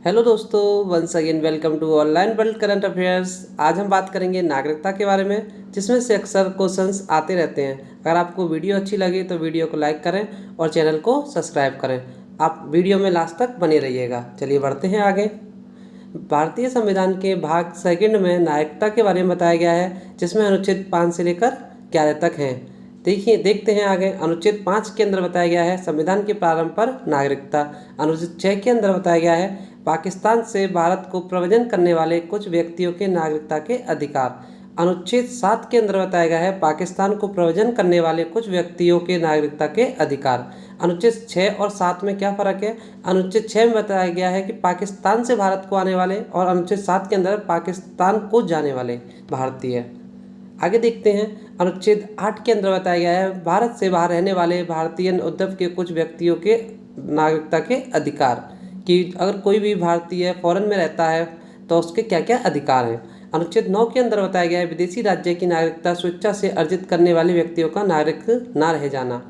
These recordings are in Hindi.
हेलो दोस्तों, once again welcome to online world current affairs. आज हम बात करेंगे नागरिकता के बारे में, जिसमें से अक्सर क्वेश्चंस आते रहते हैं। अगर आपको वीडियो अच्छी लगे तो वीडियो को लाइक करें और चैनल को सब्सक्राइब करें। आप वीडियो में लास्ट तक बने रहिएगा। चलिए बढ़ते हैं आगे। भारतीय संविधान के भाग सेकंड में नागरिकता के बारे में बताया गया है, जिसमें अनुच्छेद 5 से लेकर 11 तक हैं। देखते हैं आगे। अनुच्छेद 5 के अंदर बताया गया है संविधान के प्रारंभ पर नागरिकता। अनुच्छेद 6 के अंदर बताया गया है पाकिस्तान से भारत को प्रव्रजन करने वाले कुछ व्यक्तियों के नागरिकता के अधिकार। अनुच्छेद 7 के अंदर बताया गया है पाकिस्तान को प्रव्रजन करने वाले कुछ व्यक्तियों के नागरिकता के अधिकार। अनुच्छेद 6 और 7 में क्या फ़र्क है? अनुच्छेद 6 में बताया गया है कि पाकिस्तान से भारत को आने वाले, और अनुच्छेद 7 के अंदर पाकिस्तान को जाने वाले भारतीय। आगे देखते हैं। अनुच्छेद 8 के अंदर बताया गया है भारत से बाहर रहने वाले भारतीय उद्भव के कुछ व्यक्तियों के नागरिकता के अधिकार, कि अगर कोई भी भारतीय फॉरेन में रहता है तो उसके क्या क्या अधिकार हैं। अनुच्छेद 9 के अंदर बताया गया है विदेशी राज्य की नागरिकता स्वेच्छा से अर्जित करने वाले व्यक्तियों का नागरिक ना रह जाना।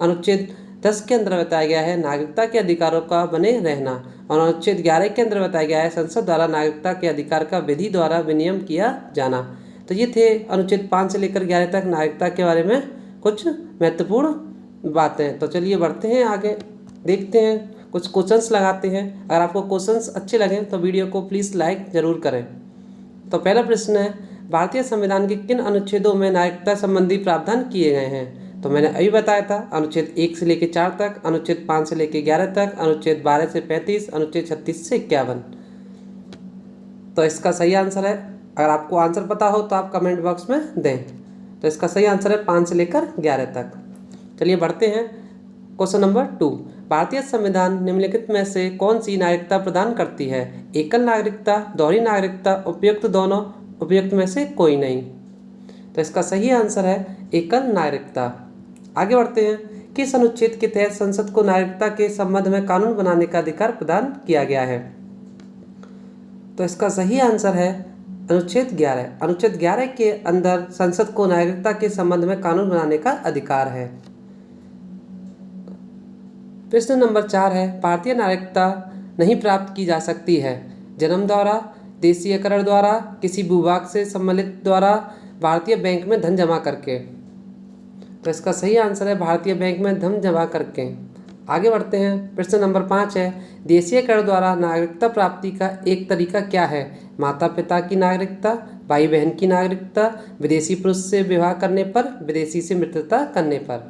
अनुच्छेद 10 के अंदर बताया गया है नागरिकता के अधिकारों का बने रहना। और अनुच्छेद 11 के अंदर बताया गया है संसद द्वारा नागरिकता के अधिकार का विधि द्वारा विनियम किया जाना। तो ये थे अनुच्छेद 5 से लेकर 11 तक नागरिकता के बारे में कुछ महत्वपूर्ण बातें। तो चलिए बढ़ते हैं आगे, देखते हैं, कुछ क्वेश्चंस लगाते हैं। अगर आपको क्वेश्चंस अच्छे लगें तो वीडियो को प्लीज़ लाइक ज़रूर करें। तो पहला प्रश्न है, भारतीय संविधान के किन अनुच्छेदों में नागरिकता संबंधी प्रावधान किए गए हैं? तो मैंने अभी बताया था, अनुच्छेद 1 से लेकर 4 तक, अनुच्छेद 5 से लेकर 11 तक, अनुच्छेद 12 से 35, अनुच्छेद 36 से 51। तो इसका सही आंसर है, अगर आपको आंसर पता हो तो आप कमेंट बॉक्स में दें। तो इसका सही आंसर है 5 से लेकर 11 तक। चलिए बढ़ते हैं। क्वेश्चन नंबर 2, भारतीय संविधान निम्नलिखित में से कौन सी नागरिकता प्रदान करती है? एकल नागरिकता, दोहरी नागरिकता, उपयुक्त दोनों, उपयुक्त में से कोई नहीं। तो इसका सही आंसर है एकल नागरिकता। आगे बढ़ते हैं। किस अनुच्छेद के तहत संसद को नागरिकता के संबंध में कानून बनाने का अधिकार प्रदान किया गया है? तो इसका सही आंसर है अनुच्छेद 11। अनुच्छेद 11 के अंदर संसद को नागरिकता के संबंध में कानून बनाने का अधिकार है। प्रश्न नंबर 4 है, भारतीय नागरिकता नहीं प्राप्त की जा सकती है? जन्म द्वारा, देशीयकरण द्वारा, किसी भूभाग से सम्मिलित द्वारा, भारतीय बैंक में धन जमा करके। तो इसका सही आंसर है भारतीय बैंक में धन जमा करके। आगे बढ़ते हैं। प्रश्न नंबर 5 है, देशीयकरण द्वारा नागरिकता प्राप्ति का एक तरीका क्या है? माता पिता की नागरिकता, भाई बहन की नागरिकता, विदेशी पुरुष से विवाह करने पर, विदेशी से मित्रता करने पर।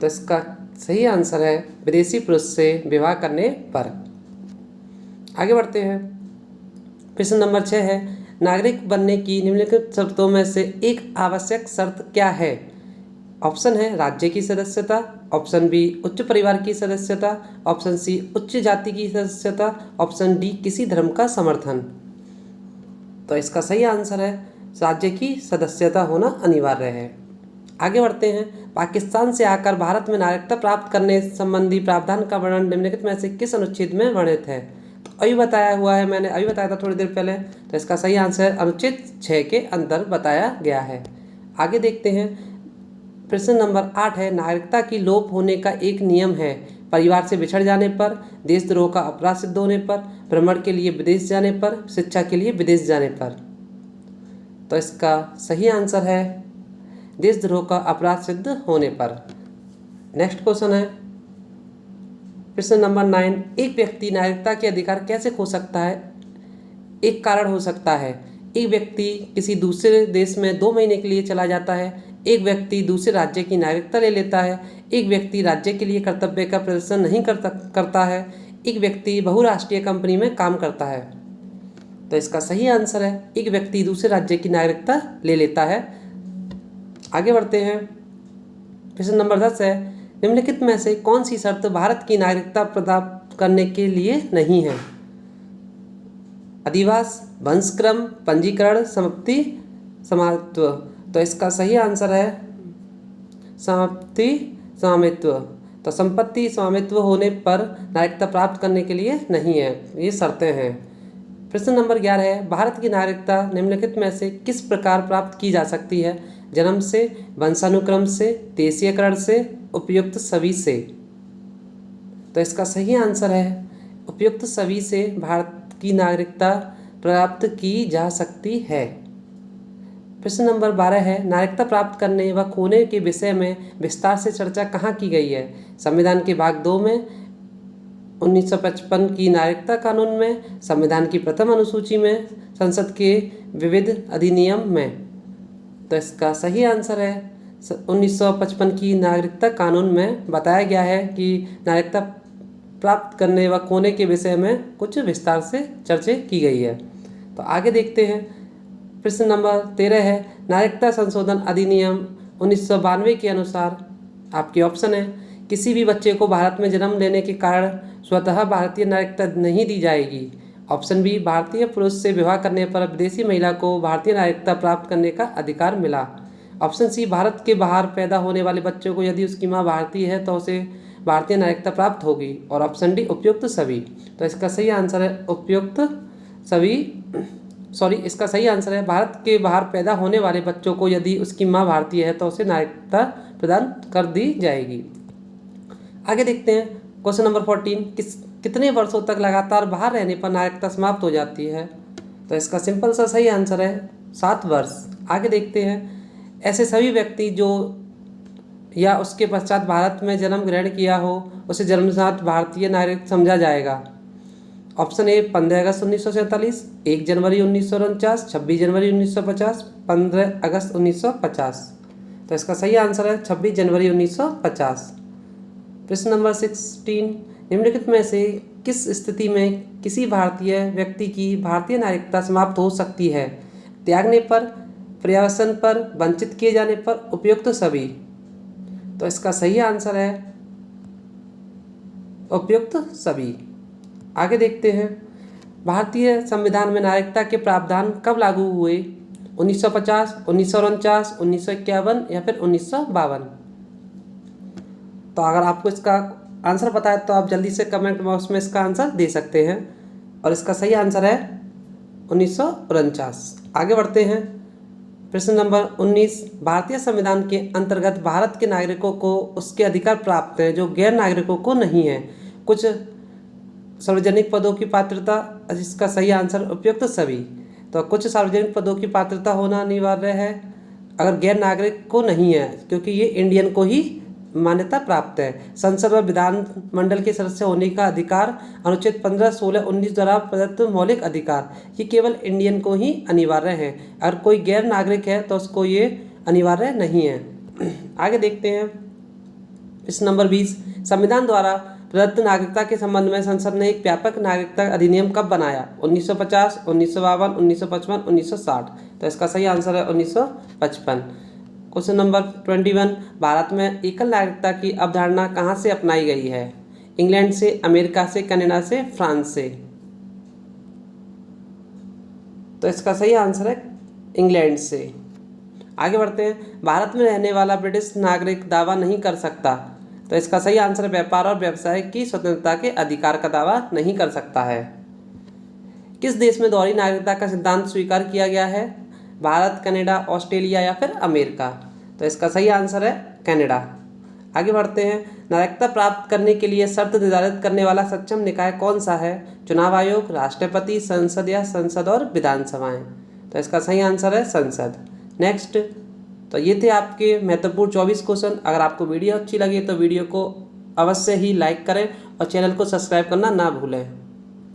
तो इसका सही आंसर है विदेशी पुरुष से विवाह करने पर। आगे बढ़ते हैं। प्रश्न नंबर 6 है, नागरिक बनने की निम्नलिखित शर्तों में से एक आवश्यक शर्त क्या है? ऑप्शन है राज्य की सदस्यता, ऑप्शन बी उच्च परिवार की सदस्यता, ऑप्शन सी उच्च जाति की सदस्यता, ऑप्शन डी किसी धर्म का समर्थन। तो इसका सही आंसर है राज्य की सदस्यता होना अनिवार्य है। आगे बढ़ते हैं। पाकिस्तान से आकर भारत में नागरिकता प्राप्त करने संबंधी प्रावधान का वर्णन निम्नलिखित में से किस अनुच्छेद में वर्णित है? तो अभी बताया हुआ है, मैंने अभी बताया था थोड़ी देर पहले। तो इसका सही आंसर अनुच्छेद 6 के अंदर बताया गया है। आगे देखते हैं। प्रश्न नंबर 8 है, नागरिकता की लोप होने का एक नियम है? परिवार से बिछड़ जाने पर, देशद्रोह का अपराध सिद्ध होने पर, भ्रमण के लिए विदेश जाने पर, शिक्षा के लिए विदेश जाने पर। तो इसका सही आंसर है देशद्रोह का अपराध सिद्ध होने पर। नेक्स्ट क्वेश्चन है, प्रश्न नंबर 9, एक व्यक्ति नागरिकता के अधिकार कैसे खो सकता है? एक कारण हो सकता है, एक व्यक्ति किसी दूसरे देश में 2 महीने के लिए चला जाता है, एक व्यक्ति दूसरे राज्य की नागरिकता ले लेता है, एक व्यक्ति राज्य के लिए कर्तव्य का प्रदर्शन नहीं करता है, एक व्यक्ति बहुराष्ट्रीय कंपनी में काम करता है। तो इसका सही आंसर है एक व्यक्ति दूसरे राज्य की नागरिकता ले लेता है। आगे बढ़ते हैं। प्रश्न नंबर 10 है, निम्नलिखित में से कौन सी शर्त भारत की नागरिकता प्राप्त करने के लिए नहीं है? अधिवास, वंशक्रम, पंजीकरण, समाप्ति, स्वामित्व। तो इसका सही आंसर है समाप्ति, स्वामित्व। तो संपत्ति स्वामित्व होने पर नागरिकता प्राप्त करने के लिए नहीं है, ये शर्तें हैं। प्रश्न नंबर 11 है, भारत की नागरिकता निम्नलिखित में से किस प्रकार प्राप्त की जा सकती है? जन्म से, वंशानुक्रम से, देशीयकरण से, उपयुक्त सभी से। तो इसका सही आंसर है उपयुक्त सभी से भारत की नागरिकता प्राप्त की जा सकती है। प्रश्न नंबर 12 है, नागरिकता प्राप्त करने व खोने के विषय में विस्तार से चर्चा कहाँ की गई है? संविधान के भाग 2 में, 1955 की नागरिकता कानून में, संविधान की प्रथम अनुसूची में, संसद के विविध अधिनियम में। तो इसका सही आंसर है 1955 की नागरिकता कानून में बताया गया है कि नागरिकता प्राप्त करने व खोने के विषय में कुछ विस्तार से चर्चा की गई है। तो आगे देखते हैं। प्रश्न नंबर 13 है, नागरिकता संशोधन अधिनियम 1992 के अनुसार आपके ऑप्शन है, किसी भी बच्चे को भारत में जन्म लेने के कारण स्वतः भारतीय नागरिकता नहीं दी जाएगी। ऑप्शन बी, भारतीय पुरुष से विवाह करने पर विदेशी महिला को भारतीय नागरिकता प्राप्त करने का अधिकार मिला। ऑप्शन सी, भारत के बाहर पैदा होने वाले बच्चों को यदि उसकी माँ भारतीय है तो उसे भारतीय नागरिकता प्राप्त होगी। और ऑप्शन डी, उपयुक्त सभी। तो इसका सही आंसर है उपयुक्त सभी। इसका सही आंसर है भारत के बाहर पैदा होने वाले बच्चों को यदि उसकी माँ भारतीय है तो उसे नागरिकता प्रदान कर दी जाएगी। आगे देखते हैं। क्वेश्चन नंबर 14, कितने वर्षों तक लगातार बाहर रहने पर नागरिकता समाप्त हो जाती है? तो इसका सिंपल सा सही आंसर है 7 वर्ष। आगे देखते हैं। ऐसे सभी व्यक्ति जो या उसके पश्चात भारत में जन्म ग्रहण किया हो उसे जन्मजात भारतीय नागरिक समझा जाएगा। ऑप्शन ए, 15 अगस्त 1947, 1 जनवरी 1949, 26 जनवरी 1950, 15 अगस्त 1950। तो इसका सही आंसर है 26 जनवरी 1950। प्रश्न नंबर 16, निम्नलिखित में से किस स्थिति में किसी भारतीय व्यक्ति की भारतीय नागरिकता समाप्त हो सकती है? त्यागने पर, पर्यावसन पर, वंचित किए जाने पर, उपयुक्त सभी। तो इसका सही आंसर है उपयुक्त सभी। आगे देखते हैं। भारतीय संविधान में नागरिकता के प्रावधान कब लागू हुए? 1950, 1949, 1951 या फिर 1952? तो अगर आपको इसका आंसर पता है तो आप जल्दी से कमेंट बॉक्स में इसका आंसर दे सकते हैं। और इसका सही आंसर है 1949। आगे बढ़ते हैं। प्रश्न नंबर 19, भारतीय संविधान के अंतर्गत भारत के नागरिकों को उसके अधिकार प्राप्त हैं जो गैर नागरिकों को नहीं है। कुछ सार्वजनिक पदों की पात्रता, इसका सही आंसर उपयुक्त सभी। तो कुछ सार्वजनिक पदों की पात्रता होना अनिवार्य है अगर गैर नागरिक को नहीं है, क्योंकि ये इंडियन को ही मान्यता प्राप्त है। संसद व विधान मंडल के सदस्य होने का अधिकार अनुच्छेद 15, 16, 19 द्वारा प्रदत्त मौलिक अधिकार, ये केवल इंडियन को ही अनिवार्य है। अगर कोई गैर नागरिक है तो उसको ये अनिवार्य नहीं है। आगे देखते हैं। प्रश्न नंबर 20, संविधान द्वारा प्रदत्त नागरिकता के संबंध में संसद ने एक व्यापक नागरिकता अधिनियम कब बनाया? 1950, 1952, 1955, 1960। तो इसका सही आंसर है 1955। क्वेश्चन नंबर 21, भारत में एकल नागरिकता की अवधारणा कहाँ से अपनाई गई है? इंग्लैंड से, अमेरिका से, कनाडा से, फ्रांस से? तो इसका सही आंसर है इंग्लैंड से। आगे बढ़ते हैं। भारत में रहने वाला ब्रिटिश नागरिक दावा नहीं कर सकता। तो इसका सही आंसर है व्यापार और व्यवसाय की स्वतंत्रता के अधिकार का दावा नहीं कर सकता है। किस देश में दोहरी नागरिकता का सिद्धांत स्वीकार किया गया है? भारत, कनाडा, ऑस्ट्रेलिया या फिर अमेरिका? तो इसका सही आंसर है कनाडा। आगे बढ़ते हैं। नागरिकता प्राप्त करने के लिए शर्त निर्धारित करने वाला सक्षम निकाय कौन सा है? चुनाव आयोग, राष्ट्रपति, संसद या संसद और विधानसभाएं? तो इसका सही आंसर है संसद। नेक्स्ट, तो ये थे आपके महत्वपूर्ण 24 क्वेश्चन। अगर आपको वीडियो अच्छी लगी तो वीडियो को अवश्य ही लाइक करें और चैनल को सब्सक्राइब करना ना भूलें।